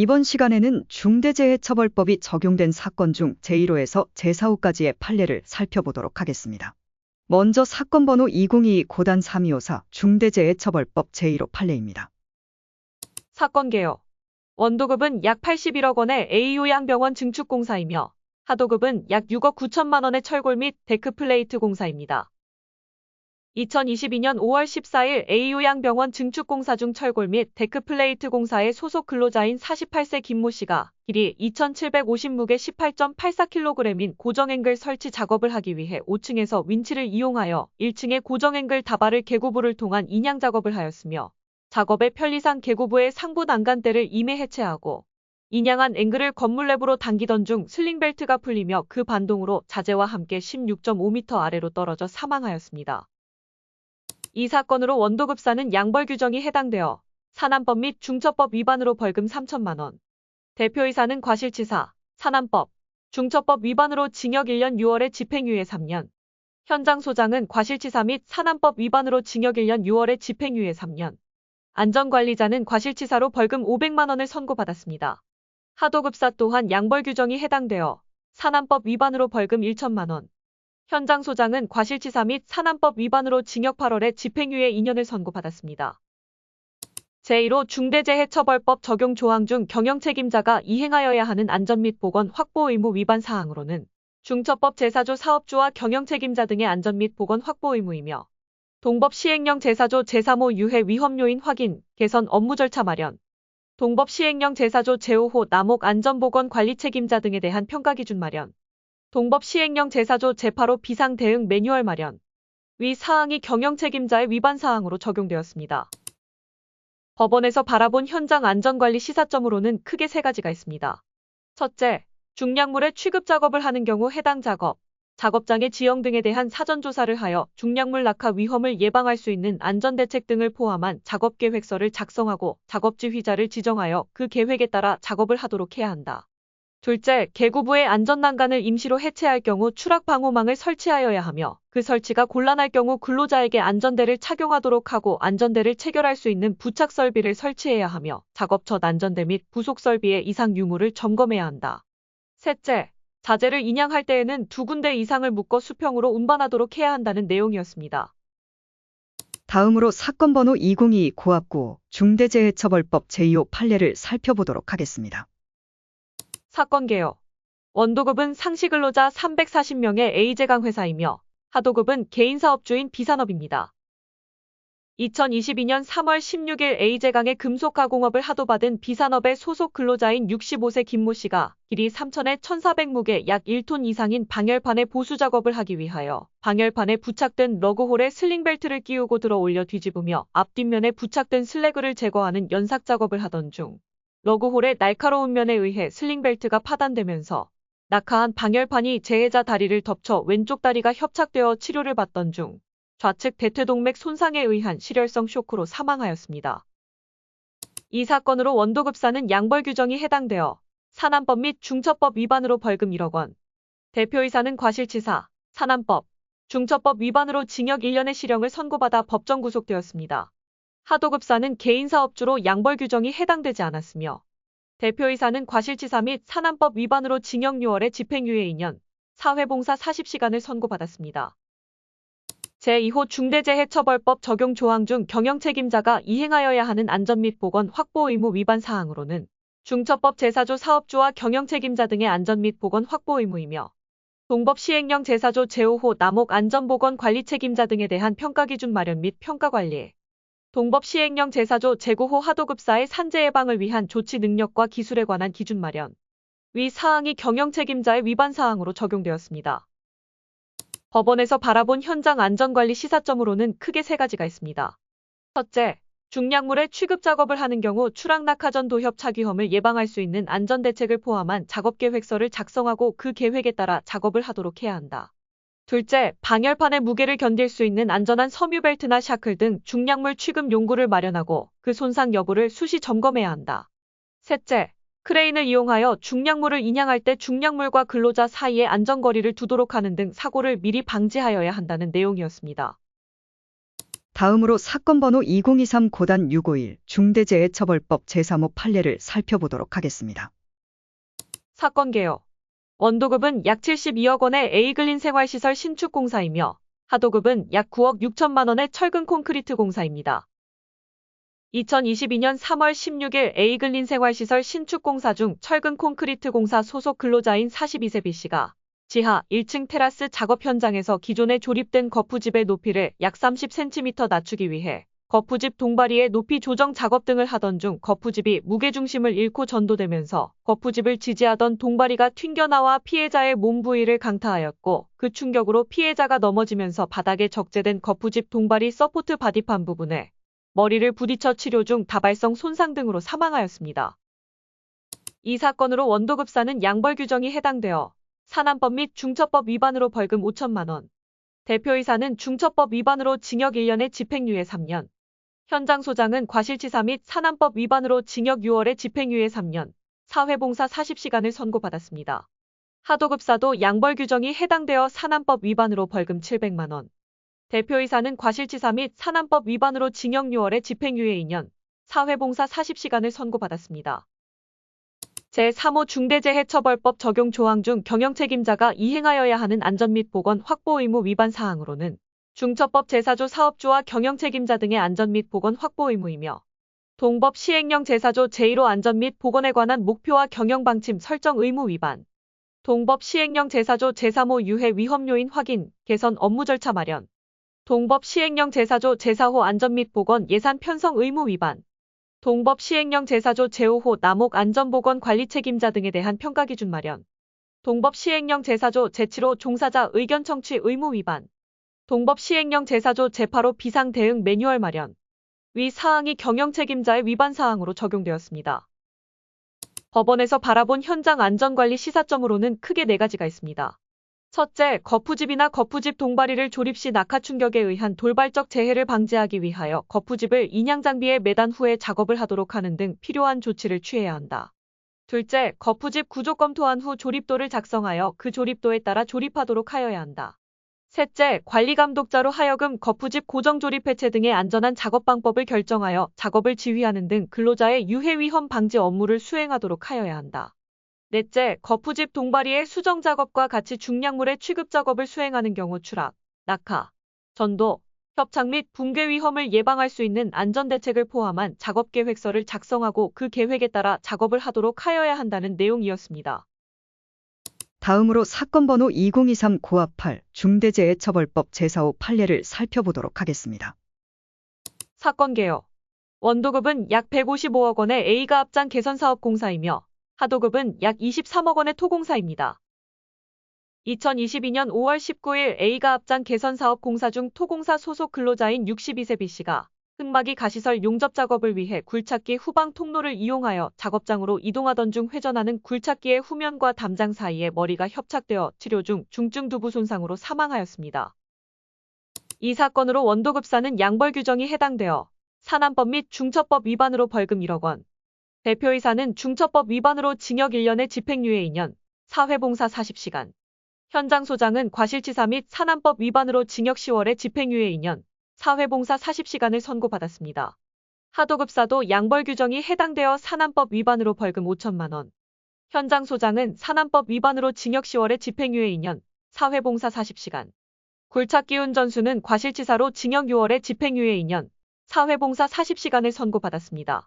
이번 시간에는 중대재해처벌법이 적용된 사건 중 제1호에서 제4호까지의 판례를 살펴보도록 하겠습니다. 먼저 사건 번호 2022-324 중대재해처벌법 제1호 판례입니다. 사건 개요. 원도급은 약 81억 원의 A요양병원 증축공사이며 하도급은 약 6억 9천만 원의 철골 및 데크플레이트 공사입니다. 2022년 5월 14일 A요양병원 증축공사 중 철골 및 데크플레이트 공사의 소속 근로자인 48세 김모 씨가 길이 2,750무게 18.84kg인 고정앵글 설치 작업을 하기 위해 5층에서 윈치를 이용하여 1층의 고정앵글 다발을 개구부를 통한 인양 작업을 하였으며 작업의 편리상 개구부의 상부 난간대를 임해 해체하고 인양한 앵글을 건물 내부로 당기던 중 슬링벨트가 풀리며 그 반동으로 자재와 함께 16.5m 아래로 떨어져 사망하였습니다. 이 사건으로 원도급사는 양벌 규정이 해당되어 산안법 및 중처법 위반으로 벌금 3천만 원, 대표이사는 과실치사, 산안법, 중처법 위반으로 징역 1년 6월에 집행유예 3년, 현장 소장은 과실치사 및 산안법 위반으로 징역 1년 6월에 집행유예 3년, 안전관리자는 과실치사로 벌금 500만 원을 선고받았습니다. 하도급사 또한 양벌 규정이 해당되어 산안법 위반으로 벌금 1천만 원, 현장 소장은 과실치사 및 산안법 위반으로 징역 8월에 집행유예 2년을 선고받았습니다. 제1호 중대재해처벌법 적용 조항 중 경영책임자가 이행하여야 하는 안전 및 보건 확보 의무 위반 사항으로는 중처법 제4조 사업주와 경영책임자 등의 안전 및 보건 확보 의무이며 동법 시행령 제4조 제3호 유해 위험 요인 확인, 개선 업무 절차 마련, 동법 시행령 제4조 제5호 남옥 안전보건 관리 책임자 등에 대한 평가 기준 마련, 동법 시행령 제4조 제8호 비상 대응 매뉴얼 마련, 위 사항이 경영책임자의 위반 사항으로 적용되었습니다. 법원에서 바라본 현장 안전관리 시사점으로는 크게 세 가지가 있습니다. 첫째, 중량물의 취급 작업을 하는 경우 해당 작업장의 지형 등에 대한 사전조사를 하여 중량물 낙하 위험을 예방할 수 있는 안전대책 등을 포함한 작업계획서를 작성하고 작업지휘자를 지정하여 그 계획에 따라 작업을 하도록 해야 한다. 둘째, 개구부의 안전난간을 임시로 해체할 경우 추락방호망을 설치하여야 하며 그 설치가 곤란할 경우 근로자에게 안전대를 착용하도록 하고 안전대를 체결할 수 있는 부착설비를 설치해야 하며 작업 전 안전대 및 부속설비의 이상 유무를 점검해야 한다. 셋째, 자재를 인양할 때에는 2군데 이상을 묶어 수평으로 운반하도록 해야 한다는 내용이었습니다. 다음으로 사건 번호 2022-9 중대재해처벌법 제2호 판례를 살펴보도록 하겠습니다. 사건 개요. 원도급은 상시근로자 340명의 A제강 회사이며 하도급은 개인사업주인 B산업입니다. 2022년 3월 16일 A제강의 금속가공업을 하도받은 B산업의 소속 근로자인 65세 김모 씨가 길이 3천에 1,400무게 약 1톤 이상인 방열판의 보수 작업을 하기 위하여 방열판에 부착된 러그홀에 슬링벨트를 끼우고 들어 올려 뒤집으며 앞뒷면에 부착된 슬래그를 제거하는 연삭 작업을 하던 중 러그홀의 날카로운 면에 의해 슬링벨트가 파단되면서 낙하한 방열판이 재해자 다리를 덮쳐 왼쪽 다리가 협착되어 치료를 받던 중 좌측 대퇴동맥 손상에 의한 실혈성 쇼크로 사망하였습니다. 이 사건으로 원도급사는 양벌 규정이 해당되어 산안법 및 중처법 위반으로 벌금 1억 원, 대표이사는 과실치사, 산안법, 중처법 위반으로 징역 1년의 실형을 선고받아 법정 구속되었습니다. 하도급사는 개인사업주로 양벌 규정이 해당되지 않았으며 대표이사는 과실치사 및 산안법 위반으로 징역 6월에 집행유예 2년, 사회봉사 40시간을 선고받았습니다. 제2호 중대재해처벌법 적용 조항 중 경영책임자가 이행하여야 하는 안전 및 보건 확보 의무 위반 사항으로는 중처법 제4조 사업주와 경영책임자 등의 안전 및 보건 확보 의무이며 동법 시행령 제4조 제5호 남옥 안전보건 관리 책임자 등에 대한 평가 기준 마련 및 평가관리, 동법 시행령 제4조 제9호 하도급사의 산재 예방을 위한 조치 능력과 기술에 관한 기준 마련, 위 사항이 경영책임자의 위반 사항으로 적용되었습니다. 법원에서 바라본 현장 안전관리 시사점으로는 크게 세 가지가 있습니다. 첫째, 중량물의 취급 작업을 하는 경우 추락낙하 전 도협착 위험을 예방할 수 있는 안전대책을 포함한 작업계획서를 작성하고 그 계획에 따라 작업을 하도록 해야 한다. 둘째, 방열판의 무게를 견딜 수 있는 안전한 섬유벨트나 샤클 등 중량물 취급 용구를 마련하고 그 손상 여부를 수시 점검해야 한다. 셋째, 크레인을 이용하여 중량물을 인양할 때 중량물과 근로자 사이에 안전거리를 두도록 하는 등 사고를 미리 방지하여야 한다는 내용이었습니다. 다음으로 사건 번호 2023-651 중대재해처벌법 제3호 판례를 살펴보도록 하겠습니다. 사건 개요. 원도급은 약 72억 원의 에이글린 생활시설 신축 공사이며 하도급은 약 9억 6천만 원의 철근 콘크리트 공사입니다. 2022년 3월 16일 에이글린 생활시설 신축 공사 중 철근 콘크리트 공사 소속 근로자인 42세 B씨가 지하 1층 테라스 작업 현장에서 기존에 조립된 거푸집의 높이를 약 30cm 낮추기 위해 거푸집 동바리의 높이 조정 작업 등을 하던 중 거푸집이 무게중심을 잃고 전도되면서 거푸집을 지지하던 동바리가 튕겨나와 피해자의 몸 부위를 강타하였고 그 충격으로 피해자가 넘어지면서 바닥에 적재된 거푸집 동바리 서포트 바디판 부분에 머리를 부딪혀 치료 중 다발성 손상 등으로 사망하였습니다. 이 사건으로 원도급사는 양벌 규정이 해당되어 산안법 및 중처법 위반으로 벌금 5천만 원, 대표이사는 중처법 위반으로 징역 1년에 집행유예 3년, 현장 소장은 과실치사 및 산안법 위반으로 징역 6월에 집행유예 3년, 사회봉사 40시간을 선고받았습니다. 하도급사도 양벌 규정이 해당되어 산안법 위반으로 벌금 700만 원, 대표이사는 과실치사 및 산안법 위반으로 징역 6월에 집행유예 2년, 사회봉사 40시간을 선고받았습니다. 제3호 중대재해처벌법 적용 조항 중 경영책임자가 이행하여야 하는 안전 및 보건 확보 의무 위반 사항으로는 중처법 제4조 사업주와 경영책임자 등의 안전 및 보건 확보 의무이며 동법 시행령 제4조 제1호 안전 및 보건에 관한 목표와 경영방침 설정 의무 위반, 동법 시행령 제4조 제3호 유해 위험 요인 확인, 개선 업무 절차 마련, 동법 시행령 제4조 제4호 안전 및 보건 예산 편성 의무 위반, 동법 시행령 제4조 제5호 남옥 안전보건 관리 책임자 등에 대한 평가 기준 마련, 동법 시행령 제4조 제7호 종사자 의견 청취 의무 위반, 동법 시행령 제4조 제8호 비상 대응 매뉴얼 마련, 위 사항이 경영 책임자의 위반 사항으로 적용되었습니다. 법원에서 바라본 현장 안전관리 시사점으로는 크게 4가지가 있습니다. 첫째, 거푸집이나 거푸집 동바리를 조립 시 낙하 충격에 의한 돌발적 재해를 방지하기 위하여 거푸집을 인양장비에 매단 후에 작업을 하도록 하는 등 필요한 조치를 취해야 한다. 둘째, 거푸집 구조 검토한 후 조립도를 작성하여 그 조립도에 따라 조립하도록 하여야 한다. 셋째, 관리감독자로 하여금 거푸집 고정조립 해체 등의 안전한 작업 방법을 결정하여 작업을 지휘하는 등 근로자의 유해 위험 방지 업무를 수행하도록 하여야 한다. 넷째, 거푸집 동바리의 수정 작업과 같이 중량물의 취급 작업을 수행하는 경우 추락, 낙하, 전도, 협착 및 붕괴 위험을 예방할 수 있는 안전대책을 포함한 작업계획서를 작성하고 그 계획에 따라 작업을 하도록 하여야 한다는 내용이었습니다. 다음으로 사건 번호 2023-8 중대재해처벌법 제4호 판례를 살펴보도록 하겠습니다. 사건 개요. 원도급은 약 155억 원의 A가 앞장 개선사업 공사이며 하도급은 약 23억 원의 토공사입니다. 2022년 5월 19일 A가 앞장 개선사업 공사 중 토공사 소속 근로자인 62세 B씨가 흙막이 가시설 용접 작업을 위해 굴착기 후방 통로를 이용하여 작업장으로 이동하던 중 회전하는 굴착기의 후면과 담장 사이에 머리가 협착되어 치료 중 중증 두부 손상으로 사망하였습니다. 이 사건으로 원도급사는 양벌 규정이 해당되어 산안법 및 중처법 위반으로 벌금 1억 원, 대표이사는 중처법 위반으로 징역 1년에 집행유예 2년, 사회봉사 40시간, 현장 소장은 과실치사 및 산안법 위반으로 징역 10월에 집행유예 2년, 사회봉사 40시간을 선고받았습니다. 하도급사도 양벌 규정이 해당되어 산안법 위반으로 벌금 5천만 원, 현장 소장은 산안법 위반으로 징역 10월에 집행유예 2년, 사회봉사 40시간, 굴착기 운전수는 과실치사로 징역 6월에 집행유예 2년, 사회봉사 40시간을 선고받았습니다.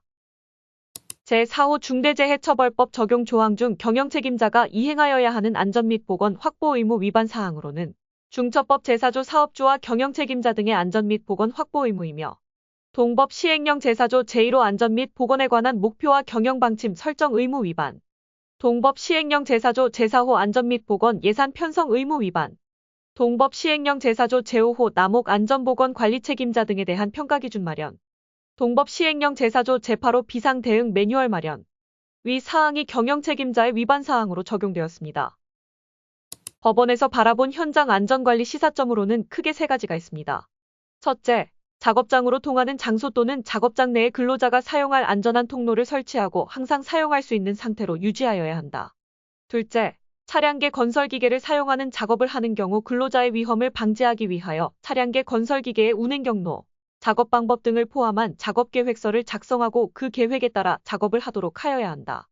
제4호 중대재해처벌법 적용 조항 중 경영책임자가 이행하여야 하는 안전 및 보건 확보 의무 위반 사항으로는 중처법 제4조 사업주와 경영책임자 등의 안전 및 보건 확보 의무이며 동법 시행령 제4조 제1호 안전 및 보건에 관한 목표와 경영방침 설정 의무 위반, 동법 시행령 제4조 제4호 안전 및 보건 예산 편성 의무 위반, 동법 시행령 제4조 제5호 남옥 안전보건 관리 책임자 등에 대한 평가 기준 마련, 동법 시행령 제4조 제8호 비상 대응 매뉴얼 마련, 위 사항이 경영 책임자의 위반 사항으로 적용되었습니다. 법원에서 바라본 현장 안전관리 시사점으로는 크게 3가지가 있습니다. 첫째, 작업장으로 통하는 장소 또는 작업장 내에 근로자가 사용할 안전한 통로를 설치하고 항상 사용할 수 있는 상태로 유지하여야 한다. 둘째, 차량계 건설기계를 사용하는 작업을 하는 경우 근로자의 위험을 방지하기 위하여 차량계 건설기계의 운행 경로, 작업 방법 등을 포함한 작업 계획서를 작성하고 그 계획에 따라 작업을 하도록 하여야 한다.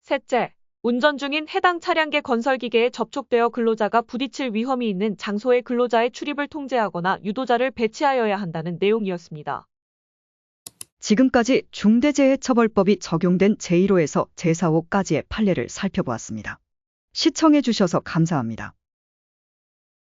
셋째, 운전 중인 해당 차량계 건설기계에 접촉되어 근로자가 부딪힐 위험이 있는 장소에 근로자의 출입을 통제하거나 유도자를 배치하여야 한다는 내용이었습니다. 지금까지 중대재해처벌법이 적용된 제1호에서 제4호까지의 판례를 살펴보았습니다. 시청해 주셔서 감사합니다.